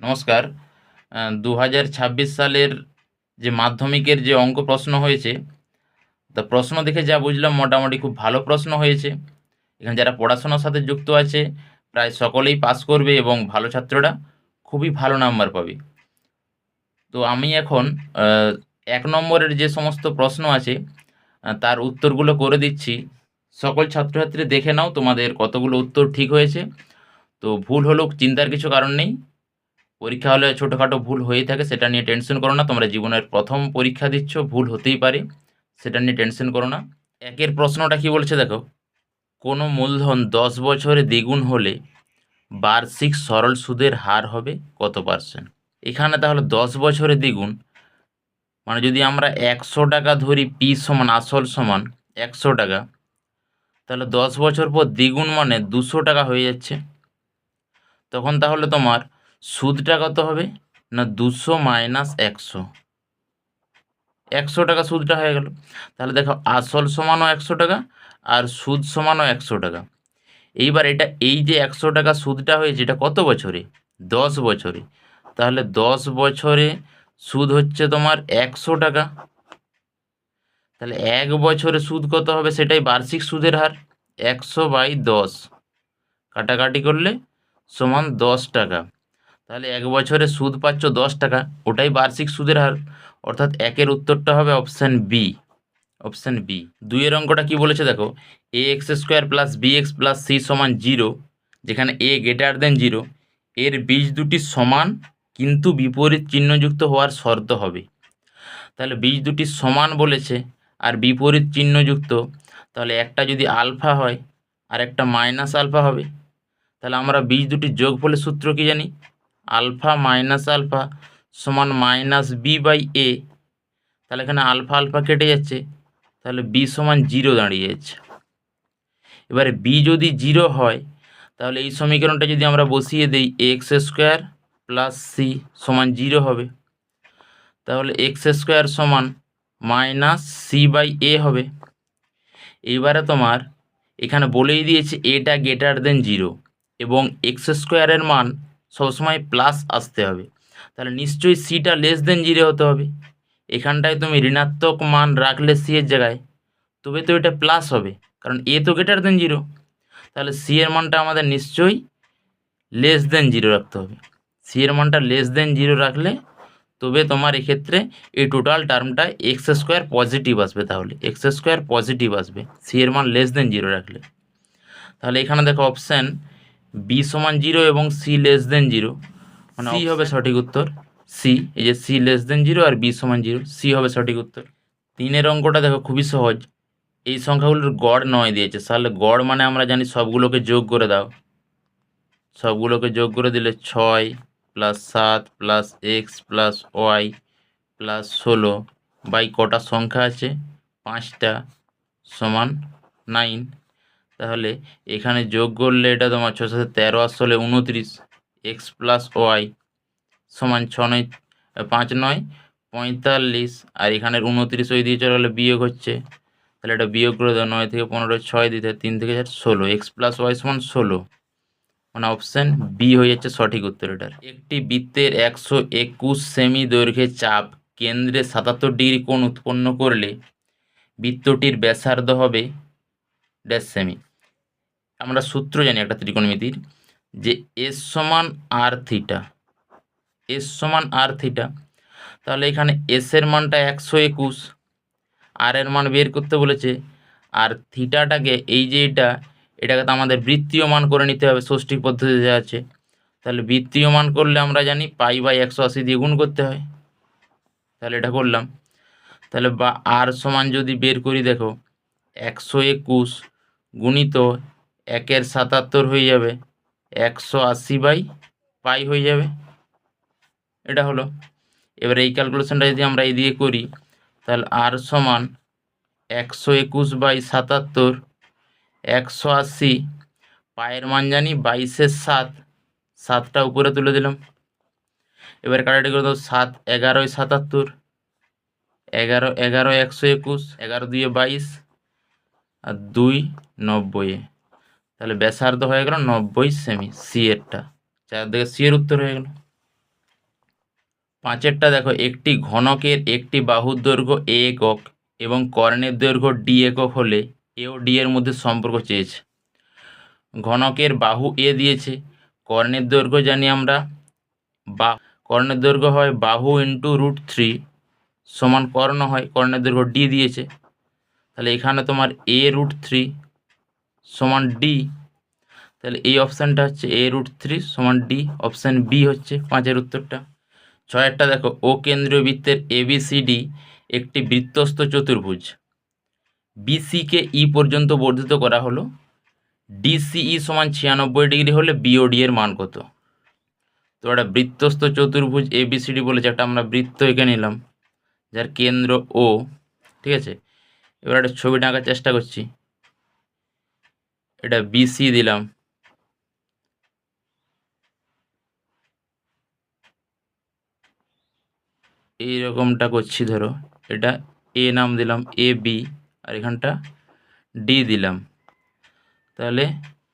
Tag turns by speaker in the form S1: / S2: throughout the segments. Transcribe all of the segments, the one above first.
S1: নমস্কার। ২০২৬ সালের যে মাধ্যমিকের যে অঙ্ক প্রশ্ন হয়েছে, তা প্রশ্ন দেখে যা বুঝলাম মোটামুটি খুব ভালো প্রশ্ন হয়েছে। এখানে যারা পড়াশোনার সাথে যুক্ত আছে প্রায় সকলেই পাস করবে এবং ভালো ছাত্ররা খুবই ভালো নাম্বার পাবে। তো আমি এখন ১ নম্বরের যে সমস্ত প্রশ্ন আছে তার উত্তরগুলো করে দিচ্ছি। সকল ছাত্রছাত্রী দেখে নাও তোমাদের কতগুলো উত্তর ঠিক হয়েছে। তো ভুল হলেও চিন্তার কিছু কারণ নেই। পরীক্ষা হলে ছোটোখাটো ভুল হয়েই থাকে, সেটা নিয়ে টেনশন করো না। তোমরা জীবনের প্রথম পরীক্ষা দিচ্ছ, ভুল হতেই পারে, সেটা নিয়ে টেনশন করো না। একের প্রশ্নটা কি বলছে দেখো, কোনো মূলধন ১০ বছরে দ্বিগুণ হলে বার্ষিক সরল সুদের হার হবে কত পার্সেন্ট? এখানে তাহলে ১০ বছরে দ্বিগুণ মানে যদি আমরা ১০০ টাকা ধরি, পি সমান আসল সমান ১০০ টাকা, তাহলে ১০ বছর পর দ্বিগুণ মানে ২০০ টাকা হয়ে যাচ্ছে। তখন তাহলে তোমার সুদটা কত হবে না ২০০ মাইনাস ১০০, ১০০ টাকা সুদটা হয়ে গেল। তাহলে দেখো আসল সমানও ১০০ টাকা আর সুদ সমানও ১০০ টাকা। এইবার এটা এই যে ১০০ টাকা সুদটা হয়েছে এটা কত বছরে? ১০ বছরে। তাহলে ১০ বছরে সুদ হচ্ছে তোমার ১০০ টাকা। তাহলে ১ বছরে সুদ কত হবে সেটাই বার্ষিক সুদের হার। ১০০/১০ কাটাকাটি করলে সমান ১০ টাকা। তাহলে ১ বছরে সুদ পাচ্ছ ১০ টাকা, ওটাই বার্ষিক সুদের হার। অর্থাৎ একের উত্তরটা হবে অপশান বি। Option B. ২ এর অঙ্কটা কি বলেছে দেখো, ax² plus bx plus c সমান 0, যেখানে a গ্রেটার দেন 0 এর বীজ দুটি সমান কিন্তু বিপরীত চিহ্নযুক্ত হওয়ার শর্ত হবে। তাহলে বীজ দুটি সমান বলেছে আর বিপরীত চিহ্নযুক্ত, তাহলে একটা যদি আলফা হয় আর একটা মাইনাস আলফা হবে। তাহলে আমরা বীজ দুটির যোগফলের সূত্র কি জানি? আলফা মাইনাস আলফা সমান মাইনাস b/a। তাহলে এখানে আলফা আলফা কেটে যাচ্ছে, তাহলে বি সমান 0 দাঁড়িয়ে যাচ্ছে। এবারে বি যদি 0 হয় তাহলে এই সমীকরণটা যদি আমরা বসিয়ে দিই, x² প্লাস সি সমান 0 হবে। তাহলে x² সমান মাইনাস c/a হবে। এইবারে তোমার এখানে বলেই দিয়েছে এটা গ্রেটার দেন 0 এবং x² মান সবসময় প্লাস আসতে হবে। তাহলে নিশ্চয়ই সিটা লেস দেন 0 হতে হবে। এখানটায় তুমি ঋণাত্মক মান রাখলে সি এর জায়গায়, তবে তো এটা প্লাস হবে, কারণ এ তো গ্রেটার দেন 0। তাহলে সি এর মানটা আমাদের নিশ্চয়ই লেস দেন 0 রাখতে হবে। সি এর মানটা লেস দেন 0 রাখলে তবে তোমার এক্ষেত্রে এই টোটাল টার্মটা x² পজিটিভ আসবে। তাহলে x² পজিটিভ আসবে সি এর মান লেস দেন 0 রাখলে। তাহলে এখানে দেখো অপশান বি সমান 0 এবং সি লেস দেন 0, মানে সি হবে সঠিক উত্তর। সি, এই যে সি লেস দেন 0 আর বি সমান 0, সি হবে সঠিক উত্তর। 3 এর অঙ্কটা দেখো খুবই সহজ। এই সংখ্যাগুলোর গড় 9 দিয়েছে, তাহলে গড় মানে আমরা জানি সবগুলোকে যোগ করে দাও। সবগুলোকে যোগ করে দিলে 6 plus 7 plus X plus Y plus 16 by কটা সংখ্যা আছে? 5টা সমান 9। তাহলে এখানে যোগ করলে এটা তোমার 6 7 13 আসলে 29, এক্স প্লাস ওয়াই সমান 6 9 5 9 45, আর এখানের 29 ওই দিয়ে চলে গেলে বিয়োগ হচ্ছে। তাহলে এটা বিয়োগ করে দাও, 9 থেকে 15 6 দিতে 3 থেকে 4 16, এক্স প্লাস ওয়াই সমান 16, মানে অপশান বি হয়ে যাচ্ছে সঠিক উত্তর এটার। একটি বৃত্তের 121 সেমি দৈর্ঘ্যের চাপ কেন্দ্রে 77 ডিগ্রি কোণ উৎপন্ন করলে বৃত্তটির ব্যাসার্ধ হবে ড্যাশ সেমি। আমরা সূত্র জানি একটা ত্রিকোণমিতির, যে এস সমান আর থিটা, এস সমান আর থিটা। তাহলে এখানে এস এর মানটা 121, আর এর মান বের করতে বলেছে, আর থিটাটাকে এই যে এটাকে তো আমাদের বৃত্তীয় মান করে নিতে হবে, ষষ্ঠী পদ্ধতিতে আছে। তাহলে বৃত্তীয় মান করলে আমরা জানি π/180 দিয়ে গুণ করতে হয়। তাহলে এটা করলাম। তাহলে বা আর সমান যদি বের করি দেখো, 121 গুণিত 1 77 হয়ে যাবে 180/π হয়ে যাবে। এটা হলো। এবার এই ক্যালকুলেশনটা যদি আমরা এদিকে করি, তাহলে আর সমান 121/77, 180, পায়ের মান জানি 22 7, 7টা উপরে তুলে দিলাম। এবার কাটাকাটি করে দাও, 7 11 77, 11 11 121, 11 2 22 আর 2 90। তাহলে ব্যাসার্ধ হয়ে গেল 90 সেমি, সি এরটা। চারদিকে সি এর উত্তর হয়ে গেল। 5এরটা দেখো, একটি ঘনকের একটি বাহুর দৈর্ঘ্য a একক এবং কর্ণের দৈর্ঘ্য d একক হলে এ ও ডি এর মধ্যে সম্পর্ক চেয়েছে। ঘনকের বাহু এ দিয়েছে, কর্ণের দৈর্ঘ্য জানি আমরা বা কর্ণের দৈর্ঘ্য হয় বাহু ইন্টু √3 সমান কর্ণ হয়, কর্ণের দৈর্ঘ্য d দিয়েছে। তাহলে এখানে তোমার a√3 সমান d, তাহলে এই অপশানটা হচ্ছে a√3 সমান d, অপশান বি হচ্ছে 5এর উত্তরটা। 6এরটা দেখো, ও কেন্দ্রীয় বৃত্তের ABCD একটি বৃত্তস্থ চতুর্ভুজ। বিসিকে ই পর্যন্ত বর্ধিত করা হলো, ডিসিই সমান 96 ডিগ্রি হলে বিওডি এর মান কত? তো একটা বৃত্তস্থ চতুর্ভুজ ABCD বলেছে, একটা আমরা বৃত্ত এঁকে নিলাম যার কেন্দ্র ও, ঠিক আছে। এবার একটা ছবি আঁকার চেষ্টা করছি, এটা বিসি দিলাম, এইরকমটা করছি, ধরো এটা এ নাম দিলাম এ বি, আর এখানটা ডি দিলাম। তাহলে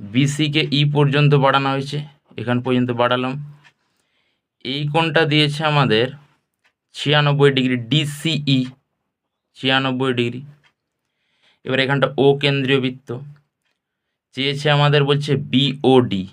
S1: বিসিকে ই পর্যন্ত বাড়ানো হয়েছে, এখান পর্যন্ত বাড়ালাম। এই কোণটা দিয়েছে আমাদের 96 ডিগ্রি, ডিসিই 96 ডিগ্রি। এবার এখানটা ও কেন্দ্রীয় বৃত্ত চেয়েছে আমাদের, বলছে বিওডি,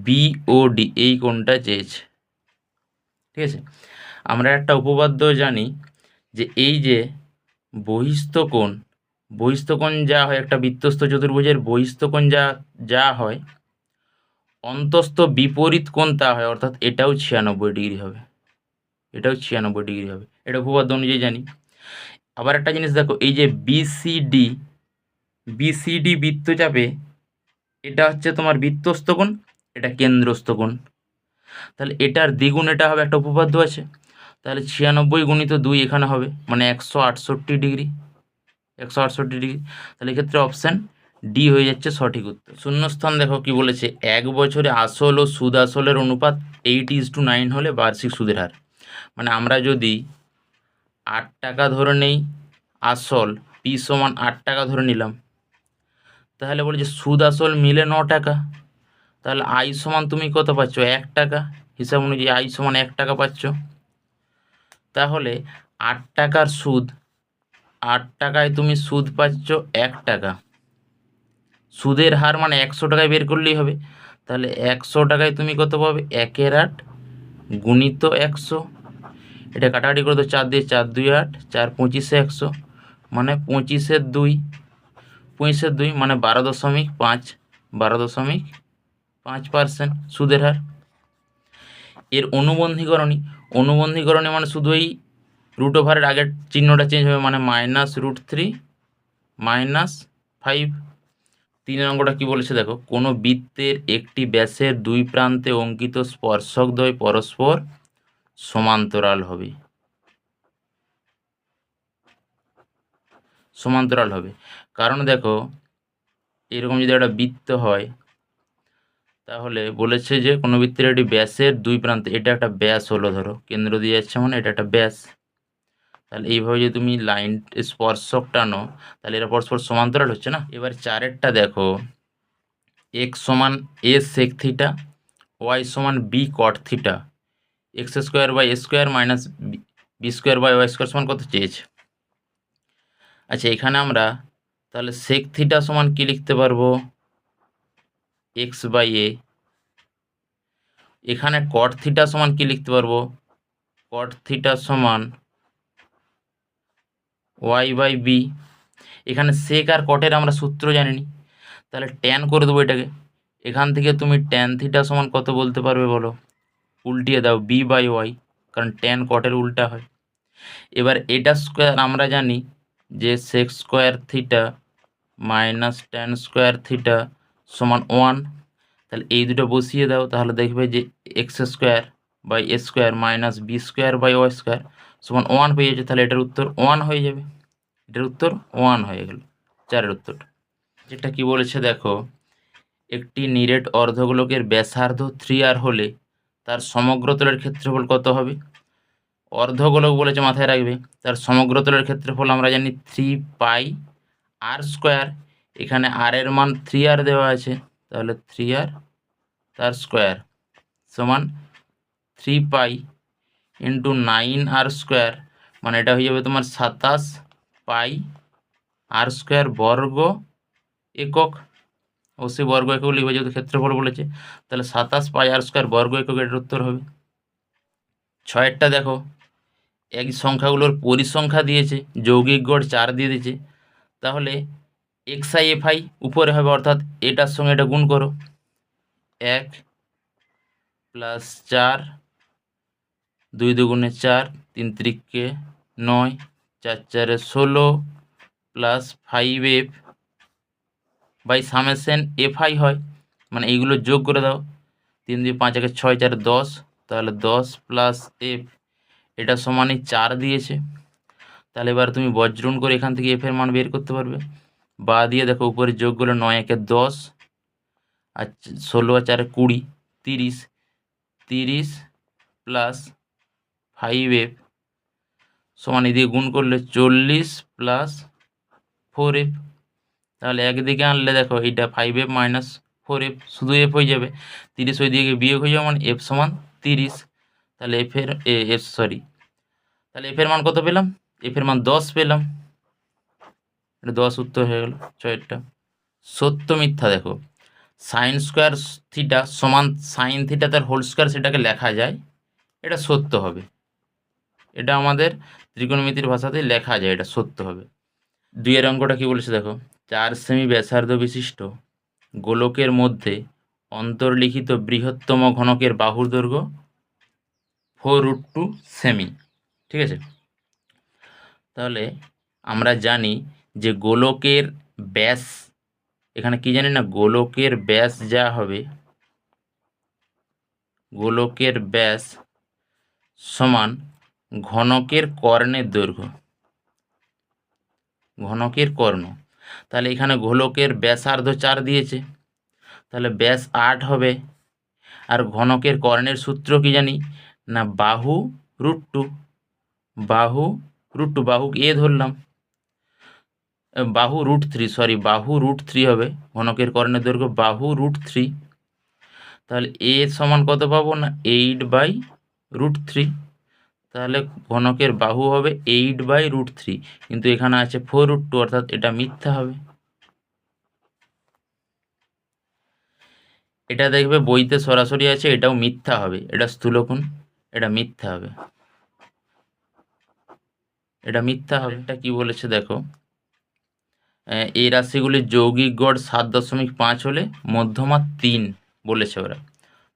S1: বিওডি এই কোণটা চেয়েছে, ঠিক আছে। আমরা একটা উপপাদ্য জানি যে এই যে বহিস্থ কোণ যা হয়, একটা বৃত্তস্থ চতুর্ভুজের বহিস্থ কোণ যা হয়, অন্তস্থ বিপরীত কোণ তা হয়, অর্থাৎ এটাও 96 ডিগ্রি হবে, এটাও 96 ডিগ্রি হবে, এটা উপপাদ্য অনুযায়ী জানি। আবার একটা জিনিস দেখো, এই যে বিসিডি বৃত্তচাপে এটা হচ্ছে তোমার বৃত্তস্থ কোণ, এটা কেন্দ্রস্থ কোণ, তাহলে এটার দ্বিগুণ এটা হবে, একটা উপপাদ্য আছে। তাহলে 96 × 2 এখানে হবে, মানে 168 ডিগ্রি, 168 ডিগ্রি। তাহলে এক্ষেত্রে অপশান ডি হয়ে যাচ্ছে সঠিক উত্তর। শূন্যস্থান দেখো কি বলেছে, 1 বছরে আসল ও সুদ আসলের অনুপাত 8:9 হলে বার্ষিক সুদের হার। মানে আমরা যদি 8 টাকা ধরে নেই, আসল পি সমান 8 টাকা ধরে নিলাম, তাহলে বলে যে সুদ আসল মিলে 9 টাকা, তাহলে আই সমান তুমি কত পাচ্ছ? 1 টাকা, হিসাব অনুযায়ী আই সমান 1 টাকা পাচ্ছ। তাহলে 8 টাকার সুদ, 8 টাকায় তুমি সুদ পাচ্ছ 1 টাকা, সুদের হার মানে 100 টাকায় বের করলেই হবে। তাহলে 100 টাকায় তুমি কত পাবে? 1/8 গুণিত 100, এটা কাটাকাটি করে তো 4 দিয়ে 4 2 8, 4 25 100, মানে 25/2 মানে 12.5, 12.5% সুদের হার। এর অনুবন্ধীকরণে মানে শুধু এই √এর আগের চিহ্নটা চেঞ্জ হবে, মানে -√3 -5। 3 অঙ্কটা কি বলেছে দেখো, কোনো বৃত্তের একটি ব্যাসের দুই প্রান্তে অঙ্কিত স্পর্শকদ্বয় পরস্পর সমান্তরাল হবে, কারণ দেখো এরকম যদি একটা বৃত্ত হয়, তাহলে বলেছে যে কোনো বৃত্তের একটি ব্যাসের দুই প্রান্তে, এটা একটা ব্যাস হলো, ধরো কেন্দ্র দিয়ে যাচ্ছে মানে এটা একটা ব্যাস, তাহলে এইভাবে যদি তুমি লাইন স্পর্শক টানো, তাহলে এরা পরস্পর সমান্তরাল হচ্ছে না। এবার 4এরটা দেখো, x সমান a sec থিটা, y সমান b cot theta, x² minus b² সমান কত চেয়েছে। আচ্ছা, এখানে আমরা তাহলে sec থিটা সমান কি লিখতে পারবো? x/a। এখানে cot থিটা সমান কি লিখতে পারবো? cot থিটা সমান y/b। এখানে sec আর cot-এর আমরা সূত্র জানিনি, তাহলে ট্যান করে দেবো এটাকে। এখান থেকে তুমি ট্যান থিটা সমান কত বলতে পারবে বলো? উল্টিয়ে দাও b/y, কারণ ট্যান কটের উল্টা হয়। এবার এটা স্কোয়ার আমরা জানি যে sec² theta minus tan² theta সমান 1, তাহলে এই দুটো বসিয়ে দাও, তাহলে দেখবে যে x² মাইনাস b² সমান 1 পেয়ে যাচ্ছে, তাহলে এটার উত্তর 1 হয়ে যাবে, এটার উত্তর 1 হয়ে গেল 4-এর উত্তর। যেটা কি বলেছে দেখো, একটি নিরেট অর্ধগোলকের ব্যাসার্ধ 3r হলে তার সমগ্রতলের ক্ষেত্রফল কত হবে? অর্ধগোলক বলেছে, মাথায় রাখবে। তার সমগ্রতলের ক্ষেত্রফল আমরা জানি 3πr², এখানে r এর মান 3r দেওয়া আছে, তাহলে 3r তার স্কোয়ার সমান 3 পাই ইন্টু 9r² মানে এটা হয়ে যাবে তোমার 27 পাই r² বর্গ একক। অবশ্যই বর্গ একক লিখবে যেহেতু ক্ষেত্রফল বলেছে, তাহলে 27 পাই r² বর্গ একক এটার উত্তর হবে। 6এরটা দেখো, এই সংখ্যাগুলোর পরিসংখ্যা দিয়েছে, যৌগিক গড় 4 দিয়ে দিয়েছে, তাহলে xi fi উপরে হবে, অর্থাৎ এটার সঙ্গে এটা গুণ করো, 1 প্লাস 4 2 দুগুণে 4 3 তিরিকে 9 4 4 16 plus 5f by summation fi হয়, মানে এইগুলো যোগ করে দাও, 3 2 5 1 6 4 10, তাহলে 10 প্লাস f এটা সমানই 4 দিয়েছে। তাহলে এবার তুমি বজ্রণ করে এখান থেকে এফ এর মান বের করতে পারবে। বা দিয়ে দেখো উপরে যোগ করলে 9 1 10 আর 16 আর 4 20 30 30 প্লাস 5f সমান এদিকে গুণ করলে 40 প্লাস 4f। তাহলে একদিকে আনলে দেখো এইটা 5f মাইনাস 4f শুধু f হয়ে যাবে, 30 ওই দিকে বিয়োগ হয়ে যাবে, মানে f সমান 30। তাহলে তাহলে f এর মান কত পেলাম? f এর মান 10 পেলাম। এটা 10 উত্তর হয়ে গেল 6এরটা। সত্য মিথ্যা দেখো, সাইন স্কোয়ার থিটা সমান সাইন থিটা তার হোল স্কোয়ার, সেটাকে লেখা যায়, এটা সত্য হবে। এটা আমাদের ত্রিকোণমিতির ভাষাতে লেখা যায়, এটা সত্য হবে। 2 অঙ্কটা কি বলেছে দেখো, 4 সেমি ব্যাসার্ধ বিশিষ্ট গোলকের মধ্যে অন্তর্লিখিত বৃহত্তম ঘনকের বাহুর দৈর্ঘ্য 4√2 সেমি। ঠিক আছে, তাহলে আমরা জানি যে গোলকের ব্যাস, এখানে কি জানি না, গোলকের ব্যাস যা হবে, গোলকের ব্যাস সমান ঘনকের কর্ণের দৈর্ঘ্য, ঘনকের কর্ণ। তাহলে এখানে গোলকের ব্যাসার্ধ 4 দিয়েছে, তাহলে ব্যাস 8 হবে। আর ঘনকের কর্ণের সূত্র কি জানি না, বাহু √2, বাহু √2, বাহু এ ধরলাম, বাহু √3 হবে, ঘনকের কর্ণের দৈর্ঘ্য বাহু √3। তাহলে এ সমান কত পাবো না, 8/√3। তাহলে ঘনকের বাহু হবে 8/√3, কিন্তু এখানে আছে 4√2, অর্থাৎ এটা মিথ্যা হবে। এটা দেখবে বইতে সরাসরি আছে, এটাও মিথ্যা হবে, এটা স্থূলকোণ, এটা মিথ্যা হবে, এটা মিথ্যা হবে। এটা কি বলেছে দেখো, এই রাশিগুলির যৌগিক গড় 7.5 হলে মধ্যমা 3 বলেছে ওরা।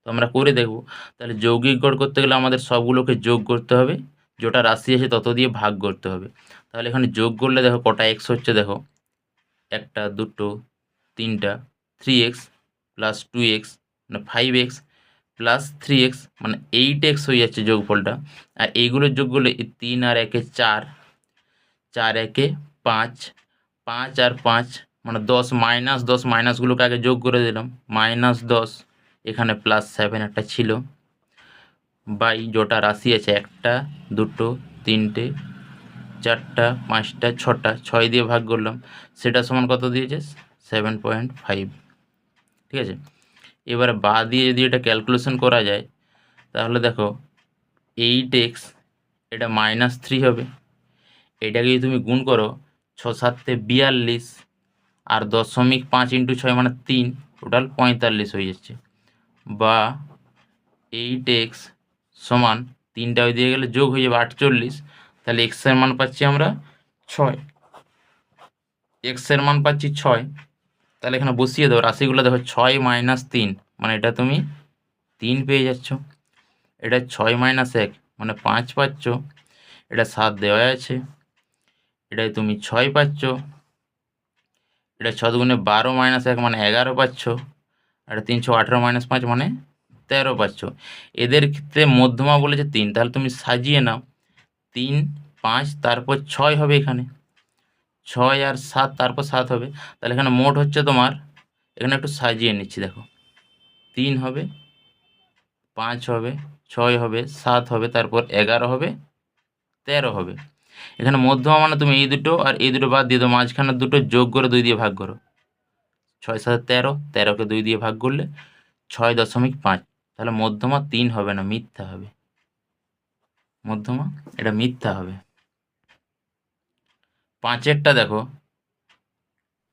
S1: তো আমরা করে দেখব। তাহলে যৌগিক গড় করতে গেলে আমাদের সবগুলোকে যোগ করতে হবে, যেটা রাশি আছে তত দিয়ে ভাগ করতে হবে। তাহলে এখানে যোগ করলে দেখো কটা এক্স হচ্ছে, দেখো 1 2 3 3x প্লাস 2x মানে 5x প্লাস 3x মানে 8x হয়ে যাচ্ছে যোগফলটা। আর এইগুলোর যোগ করলে 3 আর 1 4, 4 1 5, 5 আর 5 মানে 10, -10 মাইনাসগুলোকে আগে যোগ করে দিলাম, -10, এখানে +7 একটা ছিল, বাই যেটা রাশি আছে 1 2 3 4 5 6টা 6 দিয়ে ভাগ করলাম, সেটা সমান কত দিয়েছে 7.5। ঠিক আছে, এবারে বা দিয়ে যদি এটা ক্যালকুলেশন করা যায়, তাহলে দেখো 8x এটা -3 হবে, এটাকে যদি তুমি গুণ করো 6 7 42 আর 0.5 × 6 মানে 3, টোটাল 45 হয়ে যাচ্ছে। বা 8x সমান 3টা ওই দিয়ে গেলে যোগ হয়ে যাবে 48, তাহলে x এর মান পাচ্ছি আমরা 6, x এর মান পাচ্ছি 6। তাহলে এখানে বসিয়ে দাও রাশিগুলো, দেখো 6 - 3 মানে এটা তুমি 3 পেয়ে যাচ্ছ, এটা 6 - 1 মানে 5 পাচ্ছ, এটা 7 দেওয়া আছে, এটাই তুমি 6 পাচ্ছ, এটা 6 দুগুণে 12 - 1 মানে 11 পাচ্ছ, আর 318 - 5 মানে 13 পাচ্ছ। এদের ক্ষেত্রে মধ্যমা বলেছে 3, তাহলে তুমি সাজিয়ে নাও, 3 5 তারপর 6 হবে, এখানে 6 আর 7 তারপর 7 হবে, তাহলে এখানে মোট হচ্ছে তোমার, এখানে একটু সাজিয়ে নিচ্ছি দেখো, 3 হবে, 5 হবে, 6 হবে, 7 হবে, তারপর 11 হবে, 13 হবে। এখানে মধ্যমা মানে তুমি এই দুটো আর এই দুটো বাদ দিয়ে দাও, মাঝখানের দুটো যোগ করে 2 দিয়ে ভাগ করো, 6 7 13, 13কে 2 দিয়ে ভাগ করলে 6.5। তাহলে মধ্যমা 3 হবে না, মিথ্যা হবে। মধ্যমা এটা মিথ্যা হবে। 5এরটা দেখো,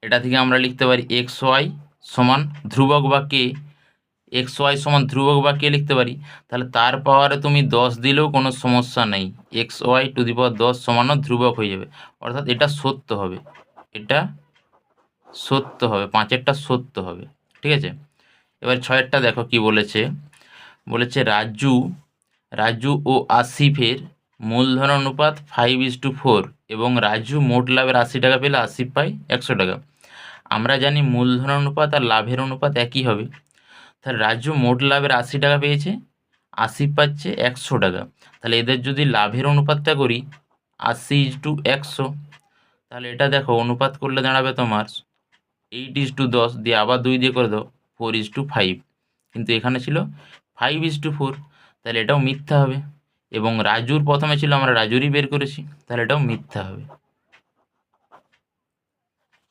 S1: এটা থেকে আমরা লিখতে পারি এক্স ওয়াই সমান ধ্রুবক বা কে, এক্স ওয়াই সমান ধ্রুবক বা কে লিখতে পারি। তাহলে তার পাওয়ারে তুমি 10 দিলেও কোনো সমস্যা নেই, এক্স ওয়াই টু দি পাওয়ার 10 সমানও ধ্রুবক হয়ে যাবে, অর্থাৎ এটা সত্য হবে, এটা সত্য হবে, 5এরটা সত্য হবে। ঠিক আছে, এবার 6এরটা দেখো কি বলেছে। বলেছে রাজু ও আসিফের মূলধন অনুপাত 5:4 এবং রাজু মোট লাভের 80 টাকা পেলে আসিফ পায় 100 টাকা। আমরা জানি মূলধন অনুপাত আর লাভের অনুপাত একই হবে, তাহলে রাজু মোট লাভের 80 টাকা পেয়েছে, আসিফ পাচ্ছে 100 টাকা। তাহলে এদের যদি লাভের অনুপাতটা করি 80:100, তাহলে এটা দেখো অনুপাত করলে দাঁড়াবে তোমার 8:10 দিয়ে আবার 2 দিয়ে করে দাও 4:5, কিন্তু এখানে ছিল 5:4, তাহলে এটাও মিথ্যা হবে। এবং রাজুর প্রথমে ছিল, আমরা রাজুরই বের করেছি, তাহলে এটাও মিথ্যা হবে।